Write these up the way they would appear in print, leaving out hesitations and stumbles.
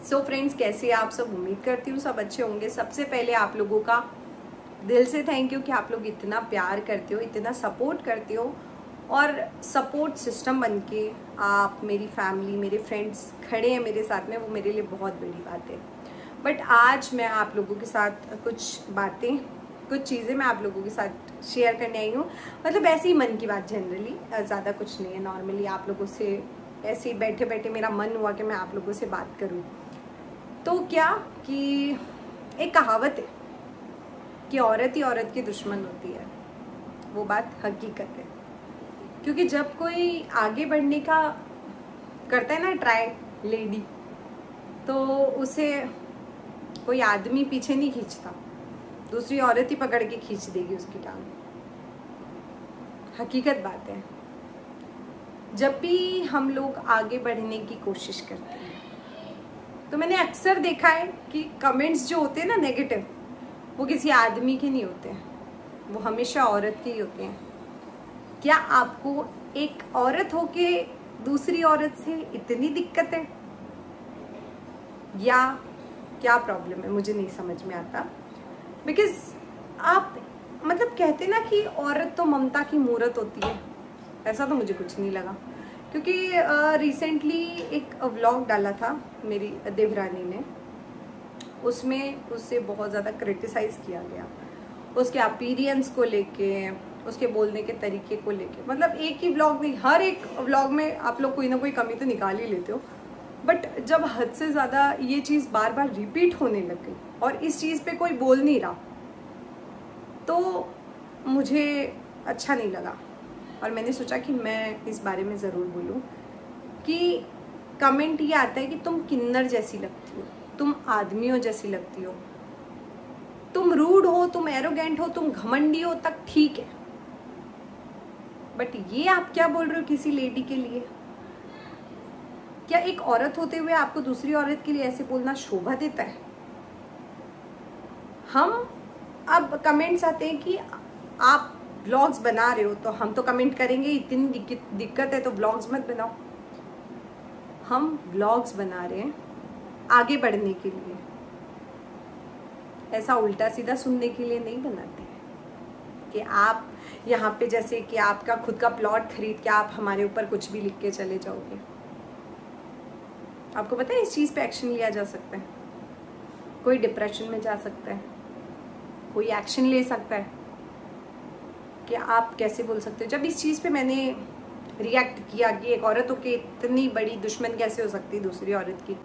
So friends, कैसे आप सब? उम्मीद करती हूँ सब अच्छे होंगे। सबसे पहले आप लोगों का दिल से थैंक यू कि आप लोग इतना प्यार करते हो, इतना सपोर्ट करते हो और सपोर्ट सिस्टम बन के आप, मेरी फैमिली, मेरे फ्रेंड्स खड़े हैं मेरे साथ में, वो मेरे लिए बहुत बड़ी बात है। बट आज मैं आप लोगों के साथ कुछ बातें, कुछ चीज़ें मैं आप लोगों के साथ शेयर करने आई हूँ। मतलब ऐसे ही मन की बात, जनरली ज़्यादा कुछ नहीं है। नॉर्मली आप लोगों से ऐसे ही बैठे बैठे मेरा मन हुआ कि मैं आप लोगों से बात करूँ। तो क्या कि एक कहावत है कि औरत ही औरत की दुश्मन होती है। वो बात हकीकत है, क्योंकि जब कोई आगे बढ़ने का करता है ना ट्राई, लेडी, तो उसे कोई आदमी पीछे नहीं खींचता, दूसरी औरत ही पकड़ के खींच देगी उसकी टांग। हकीकत बात है। जब भी हम लोग आगे बढ़ने की कोशिश करते हैं तो मैंने अक्सर देखा है कि कमेंट्स जो होते हैं ना नेगेटिव, वो किसी आदमी के नहीं होते हैं, वो हमेशा औरत के ही होते हैं। क्या आपको एक औरत होके दूसरी औरत से इतनी दिक्कत है, या क्या प्रॉब्लम है? मुझे नहीं समझ में आता। बिकॉज आप मतलब कहते ना कि औरत तो ममता की मूरत होती है, ऐसा तो मुझे कुछ नहीं लगा। क्योंकि रिसेंटली एक व्लॉग डाला था मेरी देवरानी ने, उसमें उससे बहुत ज़्यादा क्रिटिसाइज़ किया गया, उसके अपीयरेंस को लेके, उसके बोलने के तरीके को लेके। मतलब एक ही व्लॉग नहीं, हर एक व्लॉग में आप लोग कोई ना कोई कमी तो निकाल ही लेते हो। बट जब हद से ज़्यादा ये चीज़ बार बार रिपीट होने लग गई और इस चीज़ पे कोई बोल नहीं रहा, तो मुझे अच्छा नहीं लगा। और मैंने सोचा कि मैं इस बारे में ज़रूर बोलूं कि कमेंट ये आता है कि तुम किन्नर जैसी लगती हो, तुम आदमियों जैसी लगती हो, तुम रूड हो, तुम एरोगेंट हो, तुम घमंडी हो, तक ठीक है। बट ये आप क्या बोल रहे हो किसी लेडी के लिए? क्या एक औरत होते हुए आपको दूसरी औरत के लिए ऐसे बोलना शोभा देता है? हम अब कमेंट्स आते हैं कि आप ब्लॉग्स बना रहे हो, तो हम तो कमेंट करेंगे इतनी दिक्कत है तो ब्लॉग्स मत बनाओ। हम ब्लॉग्स बना रहे हैं आगे बढ़ने के लिए, ऐसा उल्टा सीधा सुनने के लिए नहीं बनाते हैं कि आप यहाँ पे जैसे कि आपका खुद का प्लॉट खरीद के आप हमारे ऊपर कुछ भी लिख के चले जाओगे। आपको पता है इस चीज़ पे एक्शन लिया जा सकता है, कोई डिप्रेशन में जा सकता है, कोई एक्शन ले सकता है कि आप कैसे बोल सकते हो। जब इस चीज़ पे मैंने रिएक्ट किया कि एक औरत हो के इतनी बड़ी दुश्मन कैसे हो सकती है दूसरी औरत की,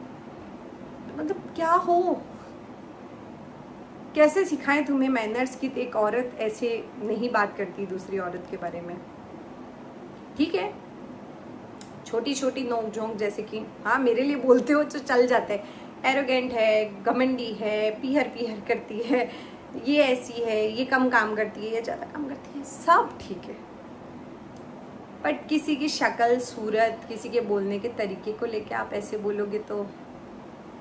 मतलब क्या हो, कैसे सिखाएं तुम्हें मैनर्स की? एक औरत ऐसे नहीं बात करती दूसरी औरत के बारे में। ठीक है, छोटी छोटी नोक झोंक जैसे कि हाँ मेरे लिए बोलते हो तो चल जाता है, एरोगेंट है, घमंडी है, पीहर पीहर करती है, ये ऐसी है, ये कम काम करती है, ये ज़्यादा काम करती है, सब ठीक है। बट किसी की शक्ल सूरत, किसी के बोलने के तरीके को लेके आप ऐसे बोलोगे तो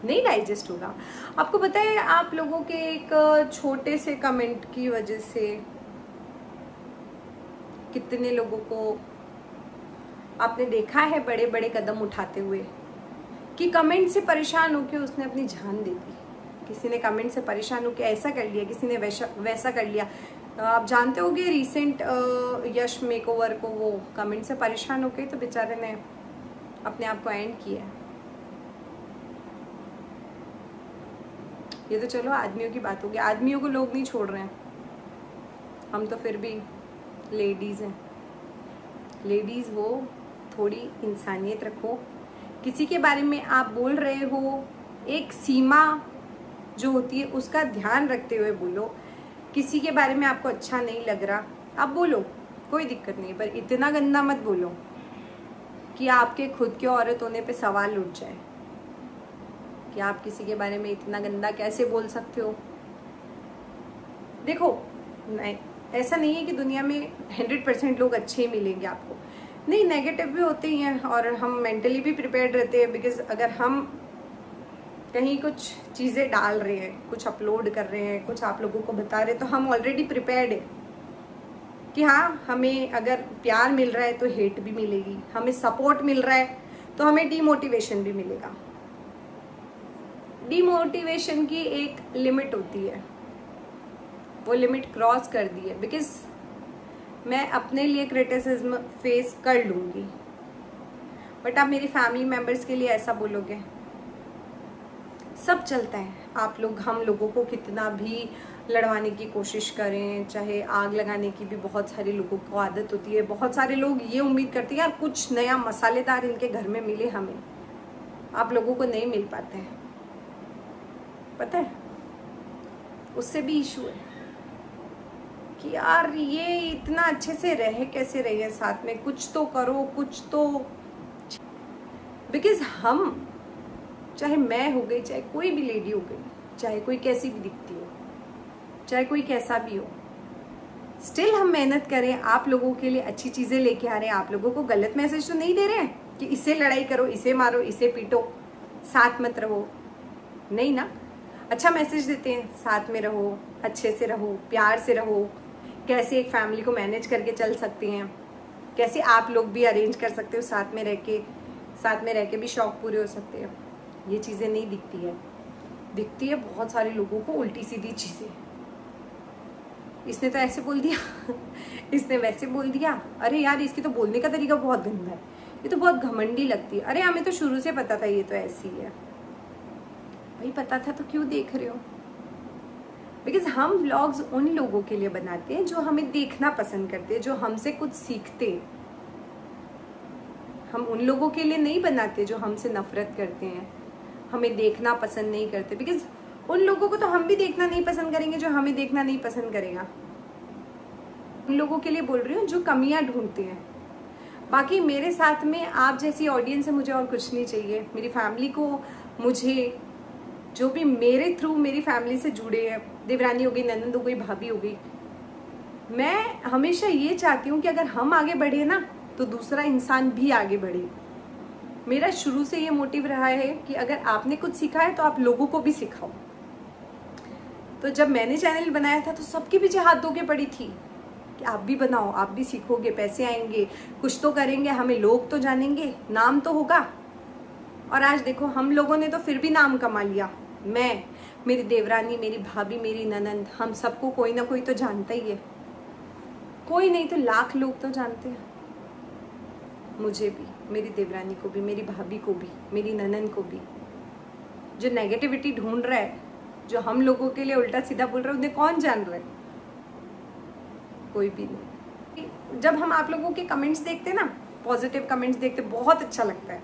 नहीं डाइजेस्ट होगा। आपको पता है, आप लोगों के एक छोटे से कमेंट की वजह से कितने लोगों को आपने देखा है बड़े बड़े कदम उठाते हुए, कि कमेंट से परेशान होकर उसने अपनी जान दे दी। किसी ने कमेंट से परेशान होकर ऐसा कर लिया, किसी ने वैसा कर लिया। आप जानते होंगे रिसेंट यश मेकओवर को वो कमेंट से परेशान होकर तो बेचारे ने अपने आप को एंड किया। ये तो चलो आदमियों की बात होगी, आदमियों को लोग नहीं छोड़ रहे हैं, हम तो फिर भी लेडीज़ हैं। लेडीज़ हो, थोड़ी इंसानियत रखो। किसी के बारे में आप बोल रहे हो, एक सीमा जो होती है उसका ध्यान रखते हुए बोलो। किसी के बारे में आपको अच्छा नहीं लग रहा, आप बोलो, कोई दिक्कत नहीं, पर इतना गंदा मत बोलो कि आपके खुद के औरत होने पे सवाल उठ जाए कि आप किसी के बारे में इतना गंदा कैसे बोल सकते हो। देखो, नहीं, ऐसा नहीं है कि दुनिया में 100% लोग अच्छे ही मिलेंगे आपको, नहीं, नेगेटिव भी होते ही हैं। और हम मेंटली भी प्रिपेयर्ड रहते हैं, बिकॉज अगर हम कहीं कुछ चीज़ें डाल रहे हैं, कुछ अपलोड कर रहे हैं, कुछ आप लोगों को बता रहे हैं, तो हम ऑलरेडी प्रिपेयर्ड है कि हाँ, हमें अगर प्यार मिल रहा है तो हेट भी मिलेगी, हमें सपोर्ट मिल रहा है तो हमें डीमोटिवेशन भी मिलेगा। डिमोटिवेशन की एक लिमिट होती है, वो लिमिट क्रॉस कर दी है। बिकॉज मैं अपने लिए क्रिटिसिज्म फेस कर लूँगी, बट आप मेरी फैमिली मेम्बर्स के लिए ऐसा बोलोगे? सब चलता है। आप लोग हम लोगों को कितना भी लड़वाने की कोशिश करें, चाहे आग लगाने की भी बहुत सारे लोगों को आदत होती है। बहुत सारे लोग ये उम्मीद करते हैं यार कुछ नया मसालेदार इनके घर में मिले हमें, आप लोगों को नहीं मिल पाते हैं। पता है, उससे भी इशू है कि यार ये इतना अच्छे से रहे कैसे रही है साथ में, कुछ तो करो कुछ तो। बिकॉज हम, चाहे मैं हो गई, चाहे कोई भी लेडी हो गई, चाहे कोई कैसी भी दिखती हो, चाहे कोई कैसा भी हो, स्टिल हम मेहनत करें, आप लोगों के लिए अच्छी चीजें लेके आ रहे हैं। आप लोगों को गलत मैसेज तो नहीं दे रहे हैं कि इससे लड़ाई करो, इसे मारो, इसे पीटो, साथ मत रहो, नहीं ना। अच्छा मैसेज देते हैं, साथ में रहो, अच्छे से रहो, प्यार से रहो, कैसे एक फैमिली को मैनेज करके चल सकते हैं, कैसे आप लोग भी अरेंज कर सकते हो साथ में रह के भी शौक पूरे हो सकते हैं। ये चीजें नहीं दिखती है। दिखती है बहुत सारे लोगों को उल्टी सीधी चीजें, इसने तो ऐसे बोल दिया इसने वैसे बोल दिया, अरे यार इसकी तो बोलने का तरीका बहुत गंदा है, ये तो बहुत घमंडी लगती है, अरे हमें तो शुरू से पता था ये तो ऐसी है। भाई पता था तो क्यों देख रहे हो? बिकॉज हम व्लॉग्स उन लोगों के लिए बनाते हैं जो हमें देखना पसंद करते हैं, जो हमसे कुछ सीखते हैं। हम उन लोगों के लिए नहीं बनाते जो हमसे नफरत करते हैं, हमें देखना पसंद नहीं करते। बिकॉज उन लोगों को तो हम भी देखना नहीं पसंद करेंगे जो हमें देखना नहीं पसंद करेगा। उन लोगों के लिए बोल रही हूँ जो कमियां ढूंढते हैं। बाकी मेरे साथ में आप जैसी ऑडियंस है, मुझे और कुछ नहीं चाहिए। मेरी फैमिली को, मुझे, जो भी मेरे थ्रू मेरी फैमिली से जुड़े हैं, देवरानी हो गई, ननंद हो गई, भाभी हो गई, मैं हमेशा ये चाहती हूँ कि अगर हम आगे बढ़े ना तो दूसरा इंसान भी आगे बढ़े। मेरा शुरू से ये मोटिव रहा है कि अगर आपने कुछ सीखा है तो आप लोगों को भी सिखाओ। तो जब मैंने चैनल बनाया था तो सबके पीछे हाथ धो के पड़ी थी कि आप भी बनाओ, आप भी सीखोगे, पैसे आएंगे, कुछ तो करेंगे, हमें लोग तो जानेंगे, नाम तो होगा। और आज देखो हम लोगों ने तो फिर भी नाम कमा लिया। मैं, मेरी देवरानी, मेरी भाभी, मेरी ननंद, हम सबको कोई ना कोई तो जानता ही है। कोई नहीं तो लाख लोग तो जानते हैं। मुझे भी, मेरी देवरानी को भी, मेरी भाभी को भी, मेरी ननंद को भी। जो नेगेटिविटी ढूंढ रहा है, जो हम लोगों के लिए उल्टा सीधा बोल रहा है, उन्हें कौन जान रहा है? कोई भी नहीं। जब हम आप लोगों के कमेंट्स देखते हैं ना, पॉजिटिव कमेंट्स देखते, बहुत अच्छा लगता है।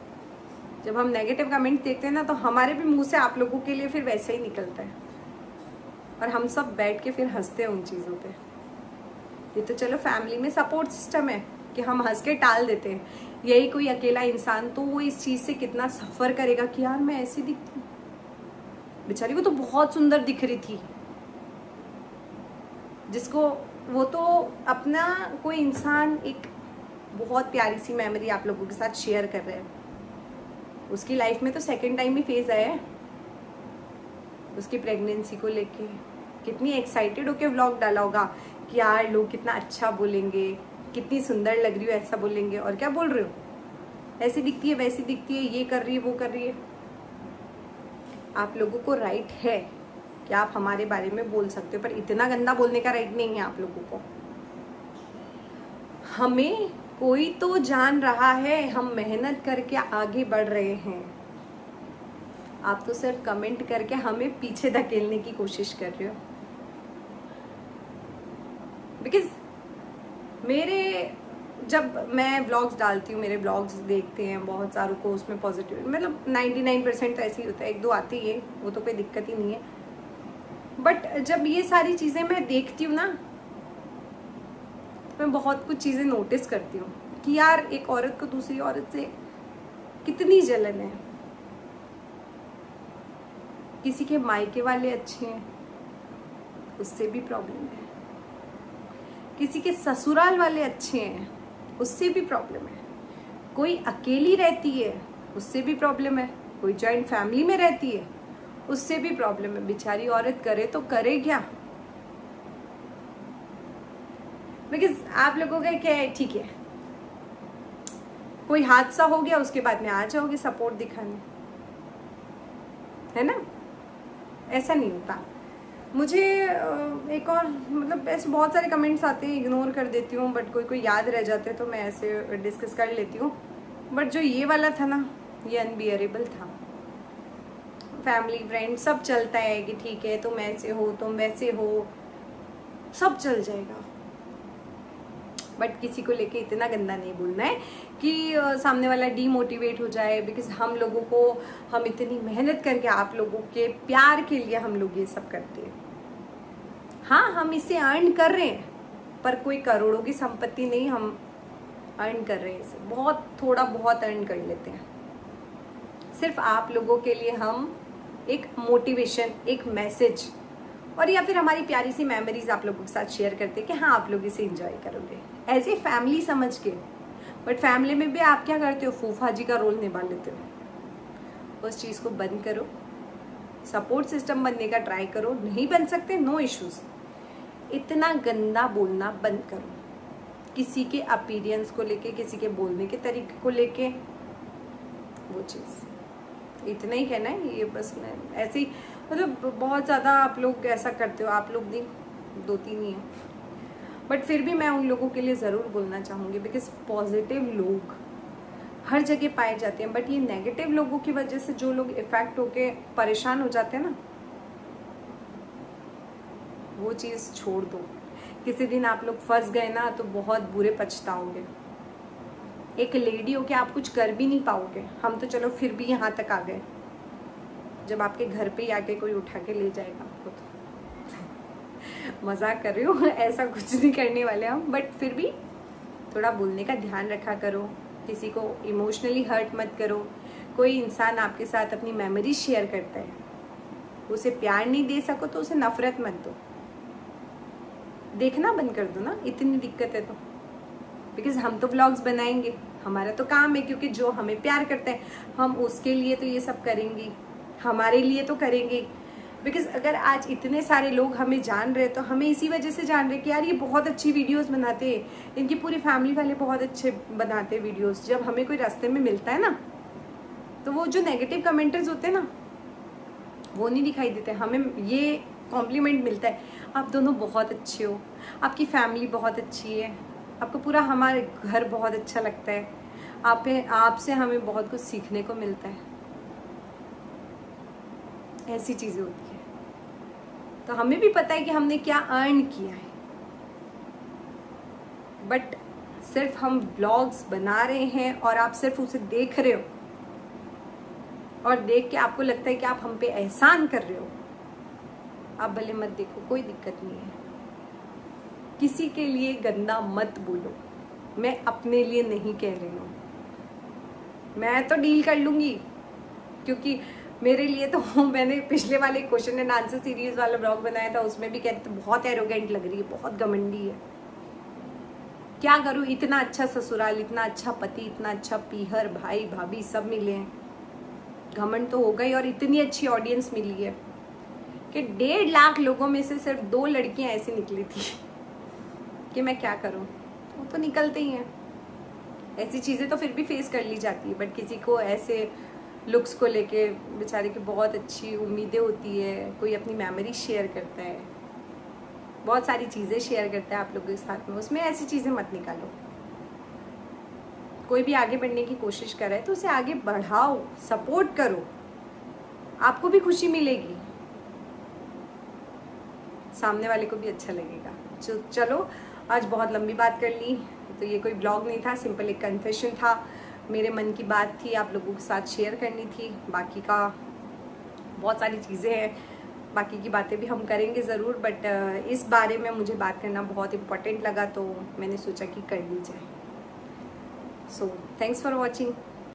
जब हम नेगेटिव कमेंट्स देखते हैं ना तो हमारे भी मुंह से आप लोगों के लिए फिर वैसे ही निकलता है, और हम सब बैठ के फिर हंसते हैं उन चीज़ों पे। ये तो चलो फैमिली में सपोर्ट सिस्टम है कि हम हंस के टाल देते हैं। यही कोई अकेला इंसान तो वो इस चीज़ से कितना सफ़र करेगा कि यार मैं ऐसी दिखती हूँ, बेचारी वो तो बहुत सुंदर दिख रही थी। जिसको वो तो अपना कोई इंसान एक बहुत प्यारी सी मेमोरी आप लोगों के साथ शेयर कर रहे हैं। उसकी लाइफ में तो सेकंड टाइम ही फेज आया है उसकी प्रेगनेंसी को लेके। कितनी एक्साइटेड होके व्लॉग डाला होगा कि यार लोग कितना अच्छा बोलेंगे, कितनी सुंदर लग रही हो, ऐसा बोलेंगे। और क्या बोल रहे हो, ऐसी दिखती है, वैसी दिखती है, ये कर रही है, वो कर रही है। आप लोगों को राइट है कि आप हमारे बारे में बोल सकते हो, पर इतना गंदा बोलने का राइट नहीं है आप लोगों को। हमें कोई तो जान रहा है, हम मेहनत करके आगे बढ़ रहे हैं। आप तो सिर्फ कमेंट करके हमें पीछे धकेलने की कोशिश कर रहे हो। बिकॉज जब मैं व्लॉग्स डालती हूँ, मेरे व्लॉग्स देखते हैं बहुत सारों को, उसमें पॉजिटिव, मतलब 99% तो ऐसे ही होता है, एक दो आती है, वो तो कोई दिक्कत ही नहीं है। बट जब ये सारी चीज़ें मैं देखती हूँ ना, तो मैं बहुत कुछ चीज़ें नोटिस करती हूँ कि यार एक औरत को दूसरी औरत से कितनी जलन है। किसी के मायके वाले अच्छे हैं, उससे भी प्रॉब्लम है। किसी के ससुराल वाले अच्छे हैं, उससे भी प्रॉब्लम है। कोई अकेली रहती है, उससे भी प्रॉब्लम है। कोई जॉइंट फैमिली में रहती है, उससे भी प्रॉब्लम है। बेचारी औरत करे तो करे क्या? बिकॉज आप लोगों का क्या है, ठीक है कोई हादसा हो गया उसके बाद में आ जाओगे सपोर्ट दिखाने, है ना। ऐसा नहीं होता। मुझे एक और मतलब ऐसे बहुत सारे कमेंट्स आते हैं, इग्नोर कर देती हूँ, बट कोई कोई याद रह जाते हैं तो मैं ऐसे डिस्कस कर लेती हूँ। बट जो ये वाला था ना, ये अनबियरेबल था। फैमिली फ्रेंड सब चलता है कि ठीक है तुम ऐसे हो तुम वैसे हो, सब चल जाएगा, बट किसी को लेके इतना गंदा नहीं बोलना है कि सामने वाला डीमोटिवेट हो जाए। बिकॉज हम लोगों को, हम इतनी मेहनत करके आप लोगों के प्यार के लिए हम लोग ये सब करते हैं। हाँ, हम इसे अर्न कर रहे हैं, पर कोई करोड़ों की संपत्ति नहीं हम अर्न कर रहे हैं इसे, बहुत थोड़ा बहुत अर्न कर लेते हैं। सिर्फ आप लोगों के लिए हम एक मोटिवेशन, एक मैसेज और या फिर हमारी प्यारी सी मेमोरीज आप लोगों के साथ शेयर करते हैं कि हाँ आप लोग इसे एंजॉय करोगे एज ए फैमिली समझ के। बट फैमिली में भी आप क्या करते हो, फूफा जी का रोल निभा लेते हो। उस चीज़ को बंद करो, सपोर्ट सिस्टम बनने का ट्राई करो। नहीं बन सकते, नो इश्यूज। इतना गंदा बोलना बंद करो, किसी के अपीयरेंस को लेके, किसी के बोलने के तरीके को लेके, वो चीज़। इतना ही कहना है। ये बस मैं ऐसे ही, मतलब बहुत ज़्यादा आप लोग ऐसा करते हो, आप लोग नहीं, 2-3 ही हैं, बट फिर भी मैं उन लोगों के लिए ज़रूर बोलना चाहूँगी। बिकॉज पॉजिटिव लोग हर जगह पाए जाते हैं, बट ये नेगेटिव लोगों की वजह से जो लोग इफेक्ट होके परेशान हो जाते हैं ना, वो चीज़ छोड़ दो। किसी दिन आप लोग फंस गए ना तो बहुत बुरे पछताओगे। एक लेडी हो के आप कुछ कर भी नहीं पाओगे। हम तो चलो फिर भी यहाँ तक आ गए, जब आपके घर पे आके कोई उठा के ले जाएगा आपको तो मजाक कर रही हूँ, ऐसा कुछ नहीं करने वाले हम। बट फिर भी थोड़ा बोलने का ध्यान रखा करो, किसी को इमोशनली हर्ट मत करो। कोई इंसान आपके साथ अपनी मेमोरी शेयर करता है, उसे प्यार नहीं दे सको तो उसे नफरत मत दो, देखना बंद कर दो ना, इतनी दिक्कत है तो। बिकॉज हम तो व्लॉग्स बनाएंगे, हमारा तो काम है, क्योंकि जो हमें प्यार करता है हम उसके लिए तो ये सब करेंगे, हमारे लिए तो करेंगे। बिकॉज अगर आज इतने सारे लोग हमें जान रहे तो हमें इसी वजह से जान रहे कि यार ये बहुत अच्छी वीडियोस बनाते हैं, इनकी पूरी फैमिली वाले बहुत अच्छे बनाते हैं वीडियोस। जब हमें कोई रास्ते में मिलता है ना, तो वो जो नेगेटिव कमेंटर्स होते हैं ना, वो नहीं दिखाई देते, हमें ये कॉम्प्लीमेंट मिलता है, आप दोनों बहुत अच्छे हो, आपकी फैमिली बहुत अच्छी है, आपको पूरा हमारे घर बहुत अच्छा लगता है, आपसे हमें बहुत कुछ सीखने को मिलता है। ऐसी चीज़ें होती है। तो हमें भी पता है कि हमने क्या अर्न किया है, बट सिर्फ हम ब्लॉग्स बना रहे हैं और आप सिर्फ उसे देख रहे हो, और देख के आपको लगता है कि आप हम पे एहसान कर रहे हो। आप भले मत देखो, कोई दिक्कत नहीं है। किसी के लिए गंदा मत बोलो, मैं अपने लिए नहीं कह रही हूँ। मैं तो डील कर लूँगी, क्योंकि मेरे लिए तो मैंने पिछले वाले क्वेश्चन एंड आंसर सीरीज वाला ब्लॉग बनाया था, उसमें भी कहते बहुत एरोगेंट लग रही है, बहुत घमंडी है। क्या करूँ, इतना अच्छा ससुराल, इतना अच्छा पति, इतना अच्छा पीहर, भाई भाभी सब मिले हैं, घमंड तो हो गई। और इतनी अच्छी ऑडियंस मिली है कि 1.5 लाख लोगों में से सिर्फ 2 लड़कियां ऐसी निकली थी कि मैं क्या करूं। वो तो निकलते ही हैं, ऐसी चीज़ें तो फिर भी फेस कर ली जाती है। बट किसी को ऐसे लुक्स को लेके बेचारे की बहुत अच्छी उम्मीदें होती है, कोई अपनी मेमोरी शेयर करता है, बहुत सारी चीज़ें शेयर करता है आप लोगों के साथ में, उसमें ऐसी चीज़ें मत निकालो। कोई भी आगे बढ़ने की कोशिश कर रहा है तो उसे आगे बढ़ाओ, सपोर्ट करो, आपको भी खुशी मिलेगी, सामने वाले को भी अच्छा लगेगा। चलो आज बहुत लंबी बात कर ली, तो ये कोई ब्लॉग नहीं था, सिंपल एक कन्फेशन था, मेरे मन की बात थी, आप लोगों के साथ शेयर करनी थी। बाकी का बहुत सारी चीज़ें हैं, बाकी की बातें भी हम करेंगे ज़रूर, बट इस बारे में मुझे बात करना बहुत इम्पोर्टेंट लगा, तो मैंने सोचा कि कर ली जाए। So thanks for watching.